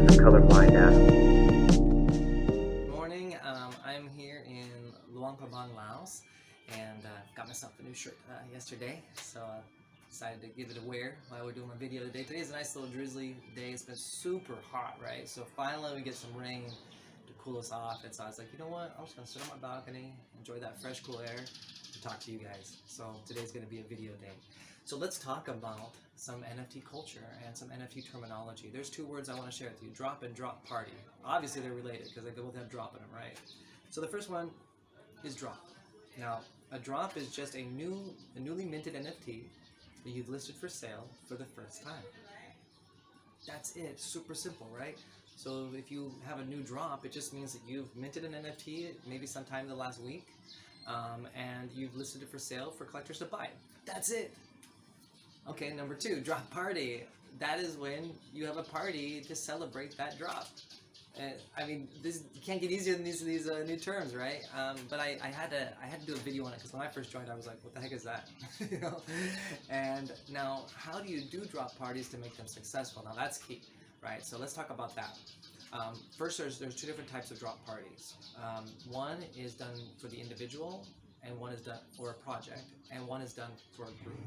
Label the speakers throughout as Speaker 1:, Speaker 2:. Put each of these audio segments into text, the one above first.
Speaker 1: is ColorblindAdam.
Speaker 2: Morning. I'm here in Luang Prabang, Laos, and got myself a new shirt yesterday, so decided to give it a wear while we're doing my video today. Today is a nice little drizzly day. It's been super hot, right? So finally we get some rain to cool us off, and so I was like, you know what? I'm just gonna sit on my balcony, enjoy that fresh, cool air, and talk to you guys. So today's gonna be a video day. So let's talk about some NFT culture and some NFT terminology. There's two words I want to share with you: drop and drop party. Obviously they're related because they both have drop in them, right? So the first one is drop. Now, a drop is just a newly minted NFT that you've listed for sale for the first time. That's it. Super simple, right? So if you have a new drop, it just means that you've minted an NFT maybe sometime in the last week, and you've listed it for sale for collectors to buy. That's it. Okay, number two, drop party. That is when you have a party to celebrate that drop. I mean, this you can't get easier than these new terms, right? But I had to do a video on it because when I first joined, I was like, "What the heck is that?" you know. And now, how do you do drop parties to make them successful? Now that's key, right? So let's talk about that. First, there's two different types of drop parties. One is done for the individual, and one is done for a project, and one is done for a group.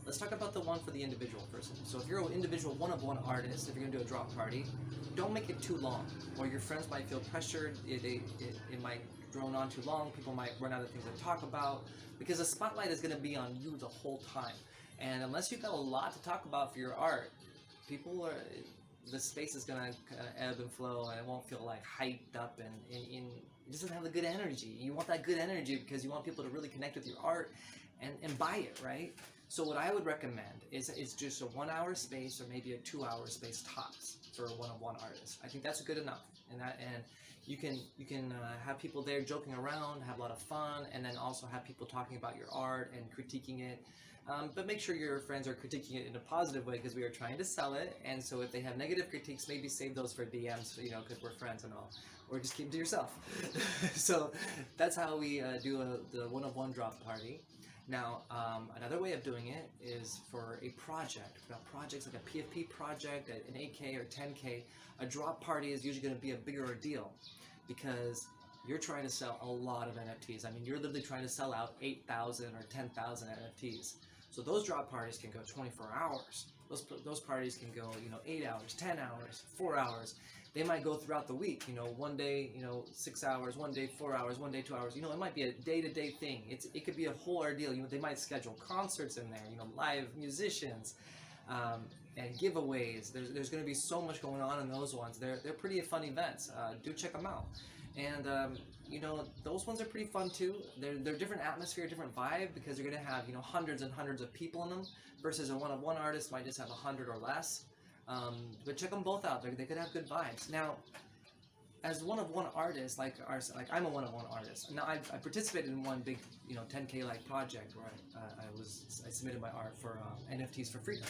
Speaker 2: Let's talk about the one for the individual person. So if you're an individual one-of-one artist, if you're gonna do a drop party, don't make it too long, or your friends might feel pressured. It might drone on too long. People might run out of things to talk about because the spotlight is gonna be on you the whole time. And unless you've got a lot to talk about for your art, the space is gonna ebb and flow, and it won't feel like hyped up and it doesn't have the good energy. You want that good energy because you want people to really connect with your art and buy it, right? So what I would recommend is just a 1 hour space or maybe a 2 hour space tops for a one-on-one artist. I think that's good enough, and you can have people there joking around, have a lot of fun, and then also have people talking about your art and critiquing it. But make sure your friends are critiquing it in a positive way because we are trying to sell it. And so if they have negative critiques, maybe save those for DMs, because we're friends and all, or just keep them to yourself. So that's how we do the one-on-one drop party. Now, another way of doing it is for a project. Now, projects like a PFP project, an 8K or 10K, a drop party is usually going to be a bigger ordeal because you're trying to sell a lot of NFTs. I mean, you're literally trying to sell out 8,000 or 10,000 NFTs. So those drop parties can go 24 hours. Those parties can go, 8 hours, 10 hours, 4 hours. They might go throughout the week, one day, 6 hours, one day 4 hours, one day 2 hours. It might be a day-to-day thing. It could be a whole ordeal. They might schedule concerts in there, live musicians, and giveaways. There's going to be so much going on in those ones. They're pretty fun events. Do check them out. And those ones are pretty fun too. They're different atmosphere, different vibe because you're going to have hundreds and hundreds of people in them versus a one-on-one artist might just have 100 or less. But check them both out. They could have good vibes. Now, as one-of-one artists, like I'm a one-of-one artist. Now I participated in one big 10K like project where I submitted my art for NFTs for freedom.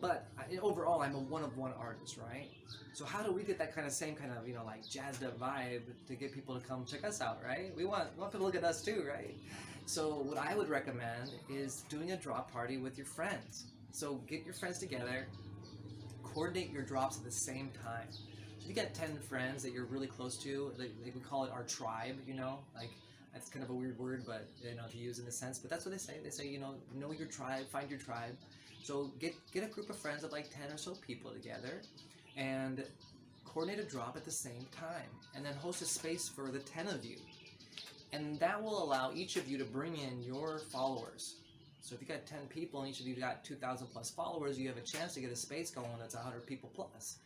Speaker 2: But overall, I'm a one-of-one artist, right? So how do we get that same kind of jazzed up vibe to get people to come check us out, right? We want people to look at us too, right? So what I would recommend is doing a drop party with your friends. So get your friends together, coordinate your drops at the same time. So you get 10 friends that you're really close to. We call it our tribe, like that's kind of a weird word, but to use in a sense. But that's what they say. They say know your tribe, find your tribe. So get a group of friends of like 10 or so people together, and coordinate a drop at the same time, and then host a space for the 10 of you, and that will allow each of you to bring in your followers. So if you got 10 people and each of you got 2,000 plus followers, you have a chance to get a space going that's 100 people plus.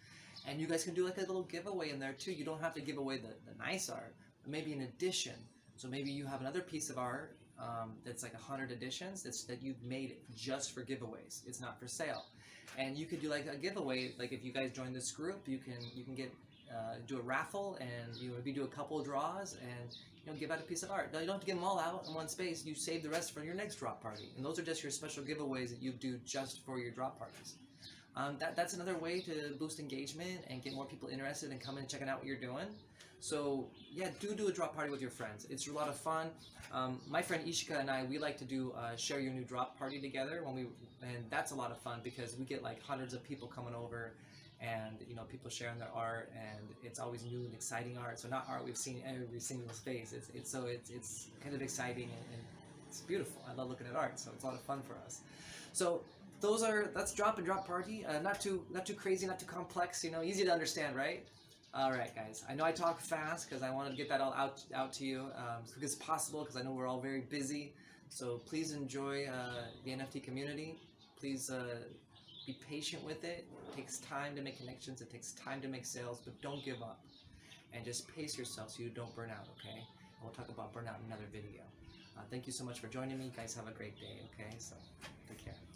Speaker 2: And you guys can do like a little giveaway in there too. You don't have to give away the nice art, but maybe an edition. So maybe you have another piece of art that's like 100 editions that you've made just for giveaways. It's not for sale. And you could do like a giveaway. Like if you guys join this group, you can get do a raffle, and maybe do a couple of draws and give out a piece of art. Now you don't have to give them all out in one space. You save the rest for your next drop party, and those are just your special giveaways that you do just for your drop parties. That's another way to boost engagement and get more people interested in coming and checking out what you're doing. So yeah, do a drop party with your friends. It's a lot of fun. My friend Ishika and I, we like to do a share your new drop party together and that's a lot of fun because we get like hundreds of people coming over, and people sharing their art, and it's always new and exciting art. So not art we've seen every single space. It's kind of exciting, and it's beautiful. I love looking at art, so it's a lot of fun for us. So that's drop and drop party. Not too crazy, not too complex. Easy to understand, right? All right, guys. I know I talk fast because I want to get that all out to you as quick as possible, because I know we're all very busy. So please enjoy the NFT community. Please be patient with it. It takes time to make connections. It takes time to make sales, but don't give up. And just pace yourself so you don't burn out, okay? And we'll talk about burnout in another video. Thank you so much for joining me. Guys, have a great day, okay? So take care.